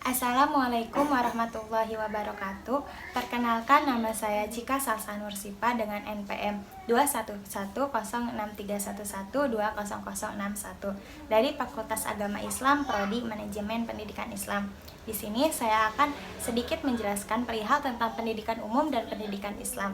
Assalamualaikum warahmatullahi wabarakatuh. Perkenalkan, nama saya Cika Salsa Nursipa dengan NPM 2110631120061 dari Fakultas Agama Islam Prodi Manajemen Pendidikan Islam. Di sini saya akan sedikit menjelaskan perihal tentang pendidikan umum dan pendidikan Islam.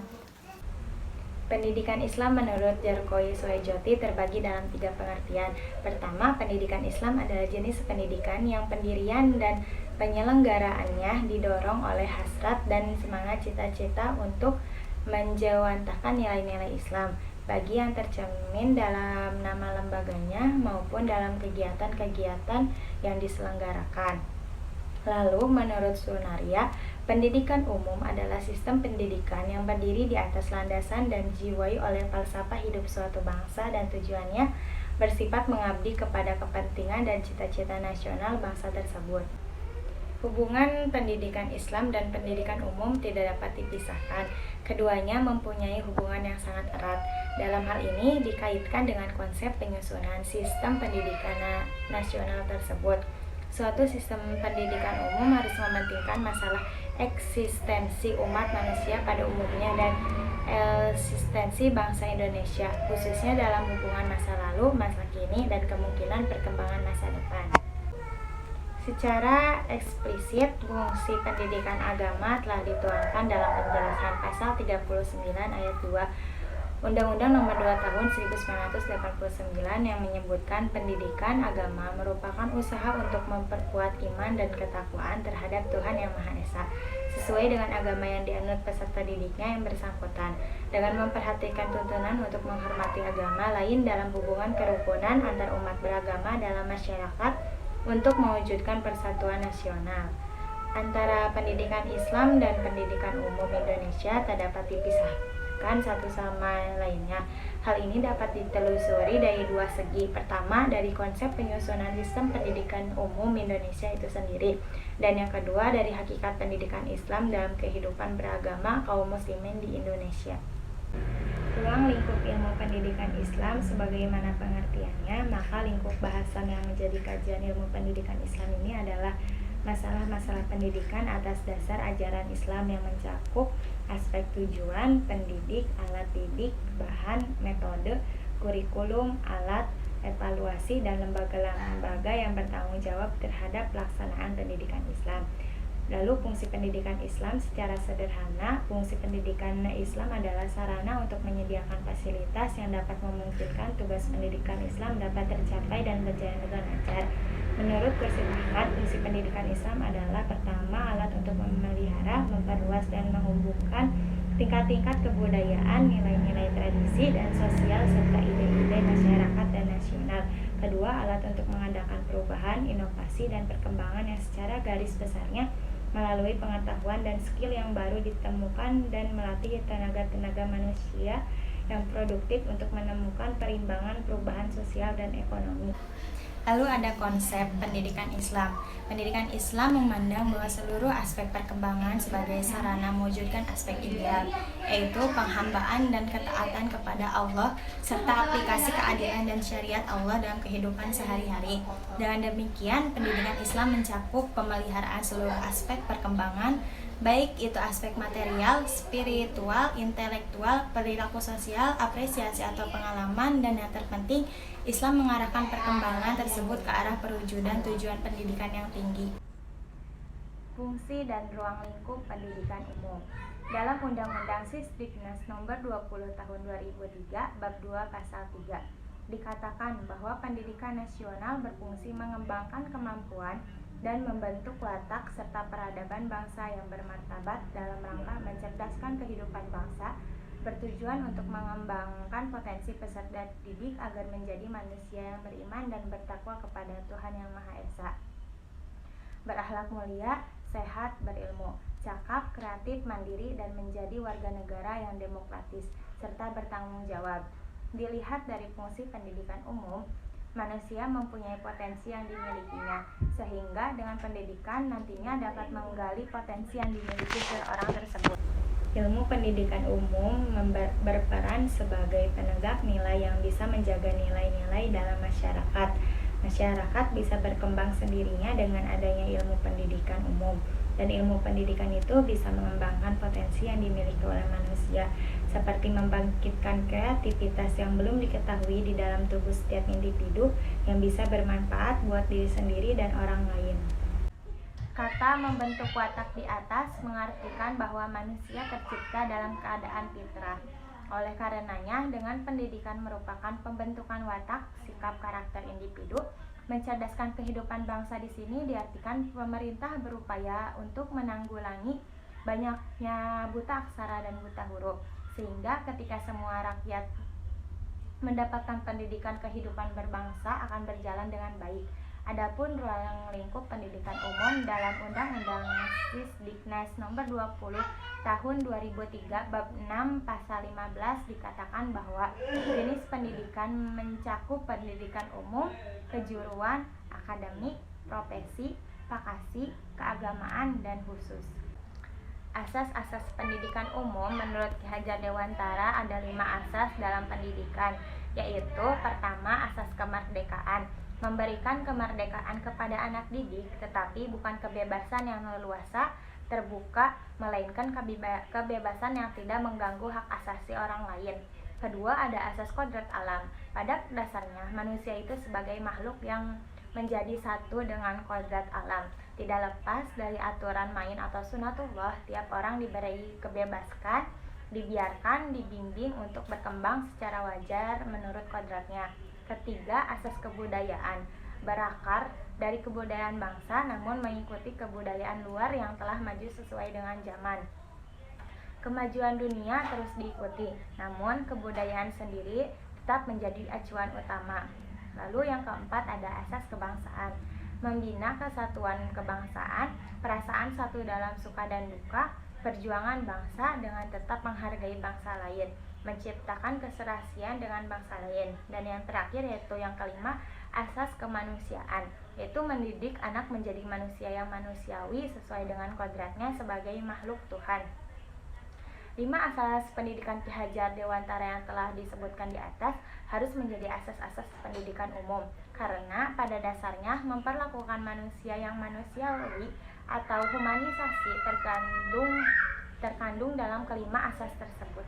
Pendidikan Islam menurut Jarkoy Suhejoti terbagi dalam 3 pengertian. Pertama, pendidikan Islam adalah jenis pendidikan yang pendirian dan penyelenggaraannya didorong oleh hasrat dan semangat cita-cita untuk menjawantahkan nilai-nilai Islam, bagi yang tercermin dalam nama lembaganya maupun dalam kegiatan-kegiatan yang diselenggarakan. Lalu, menurut Sunaria, pendidikan umum adalah sistem pendidikan yang berdiri di atas landasan dan dijiwai oleh falsafah hidup suatu bangsa dan tujuannya bersifat mengabdi kepada kepentingan dan cita-cita nasional bangsa tersebut. Hubungan pendidikan Islam dan pendidikan umum tidak dapat dipisahkan. Keduanya mempunyai hubungan yang sangat erat. Dalam hal ini dikaitkan dengan konsep penyusunan sistem pendidikan nasional tersebut. Suatu sistem pendidikan umum harus mementingkan masalah eksistensi umat manusia pada umumnya dan eksistensi bangsa Indonesia, khususnya dalam hubungan masa lalu, masa kini, dan kemungkinan perkembangan masa depan. Secara eksplisit, fungsi pendidikan agama telah dituangkan dalam penjelasan pasal 39 ayat 2 Undang-Undang Nomor 2 Tahun 1989 yang menyebutkan pendidikan agama merupakan usaha untuk memperkuat iman dan ketakwaan terhadap Tuhan Yang Maha Esa, sesuai dengan agama yang dianut peserta didiknya yang bersangkutan, dengan memperhatikan tuntunan untuk menghormati agama lain dalam hubungan kerukunan antar umat beragama dalam masyarakat untuk mewujudkan persatuan nasional. Antara pendidikan Islam dan pendidikan umum Indonesia tak dapat dipisahkan satu sama lainnya. Hal ini dapat ditelusuri dari 2 segi. Pertama, dari konsep penyusunan sistem pendidikan umum Indonesia itu sendiri, dan yang kedua dari hakikat pendidikan Islam dalam kehidupan beragama kaum muslimin di Indonesia. Ruang lingkup ilmu pendidikan Islam sebagaimana pengertiannya, maka lingkup bahasan yang menjadi kajian ilmu pendidikan Islam ini adalah masalah-masalah pendidikan atas dasar ajaran Islam yang mencakup aspek tujuan, pendidik, alat didik, bahan, metode, kurikulum, alat, evaluasi, dan lembaga-lembaga yang bertanggung jawab terhadap pelaksanaan pendidikan Islam. Lalu fungsi pendidikan Islam secara sederhana, fungsi pendidikan Islam adalah sarana untuk menyediakan fasilitas yang dapat memungkinkan tugas pendidikan Islam dapat tercapai dan berjalan dengan lancar. Menurut Kursi Ahmad, fungsi pendidikan Islam adalah pertama, alat untuk memelihara, memperluas, dan menghubungkan tingkat-tingkat kebudayaan, nilai-nilai tradisi dan sosial, serta ide-ide masyarakat dan nasional. Kedua, alat untuk mengadakan perubahan, inovasi, dan perkembangan yang secara garis besarnya melalui pengetahuan dan skill yang baru ditemukan dan melatih tenaga-tenaga manusia yang produktif untuk menemukan perimbangan perubahan sosial dan ekonomi. Lalu ada konsep pendidikan Islam. Pendidikan Islam memandang bahwa seluruh aspek perkembangan sebagai sarana mewujudkan aspek ideal, yaitu penghambaan dan ketaatan kepada Allah, serta aplikasi keadilan dan syariat Allah dalam kehidupan sehari-hari. Dengan demikian, pendidikan Islam mencakup pemeliharaan seluruh aspek perkembangan, baik itu aspek material, spiritual, intelektual, perilaku sosial, apresiasi atau pengalaman, dan yang terpenting, Islam mengarahkan perkembangan tersebut ke arah perwujudan tujuan pendidikan yang tinggi. Fungsi dan ruang lingkup pendidikan umum. Dalam Undang-Undang Sisdiknas Nomor 20 Tahun 2003 Bab 2 Pasal 3 dikatakan bahwa pendidikan nasional berfungsi mengembangkan kemampuan dan membentuk watak serta peradaban bangsa yang bermartabat dalam rangka mencerdaskan kehidupan bangsa, bertujuan untuk mengembangkan potensi peserta didik agar menjadi manusia yang beriman dan bertakwa kepada Tuhan Yang Maha Esa, berakhlak mulia, sehat, berilmu, cakap, kreatif, mandiri, dan menjadi warga negara yang demokratis serta bertanggung jawab. Dilihat dari fungsi pendidikan umum, manusia mempunyai potensi yang dimilikinya, sehingga dengan pendidikan nantinya dapat menggali potensi yang dimiliki seseorang tersebut. Ilmu pendidikan umum berperan sebagai penegak nilai yang bisa menjaga nilai-nilai dalam masyarakat. Masyarakat bisa berkembang sendirinya dengan adanya ilmu pendidikan umum, dan ilmu pendidikan itu bisa mengembangkan potensi yang dimiliki oleh manusia, seperti membangkitkan kreativitas yang belum diketahui di dalam tubuh setiap individu yang bisa bermanfaat buat diri sendiri dan orang lain. Kata membentuk watak di atas mengartikan bahwa manusia tercipta dalam keadaan fitrah. Oleh karenanya, dengan pendidikan merupakan pembentukan watak, sikap karakter individu. Mencerdaskan kehidupan bangsa di sini diartikan pemerintah berupaya untuk menanggulangi banyaknya buta aksara dan buta huruf, sehingga ketika semua rakyat mendapatkan pendidikan, kehidupan berbangsa akan berjalan dengan baik. Adapun ruang lingkup pendidikan umum dalam Undang-Undang Sisdiknas Nomor 20 Tahun 2003 Bab 6 Pasal 15 dikatakan bahwa jenis pendidikan mencakup pendidikan umum, kejuruan, akademik, profesi, vokasi, keagamaan, dan khusus. Asas-asas pendidikan umum menurut Ki Hajar Dewantara ada 5 asas dalam pendidikan, yaitu pertama, asas kemerdekaan. Memberikan kemerdekaan kepada anak didik, tetapi bukan kebebasan yang leluasa, terbuka, melainkan kebebasan yang tidak mengganggu hak asasi orang lain. Kedua, ada asas kodrat alam. Pada dasarnya, manusia itu sebagai makhluk yang menjadi satu dengan kodrat alam. Tidak lepas dari aturan main atau sunatullah, tiap orang diberi kebebasan, dibiarkan, dibimbing untuk berkembang secara wajar menurut kodratnya. Ketiga, asas kebudayaan. Berakar dari kebudayaan bangsa namun mengikuti kebudayaan luar yang telah maju sesuai dengan zaman. Kemajuan dunia terus diikuti, namun kebudayaan sendiri tetap menjadi acuan utama. Lalu yang keempat ada asas kebangsaan. Membina kesatuan kebangsaan, perasaan satu dalam suka dan duka, perjuangan bangsa dengan tetap menghargai bangsa lain, menciptakan keserasian dengan bangsa lain. Dan yang terakhir yaitu yang kelima, asas kemanusiaan, yaitu mendidik anak menjadi manusia yang manusiawi sesuai dengan kodratnya sebagai makhluk Tuhan. 5 asas pendidikan Ki Hajar Dewantara yang telah disebutkan di atas harus menjadi asas-asas pendidikan umum, karena pada dasarnya memperlakukan manusia yang manusiawi atau humanisasi terkandung dalam kelima asas tersebut.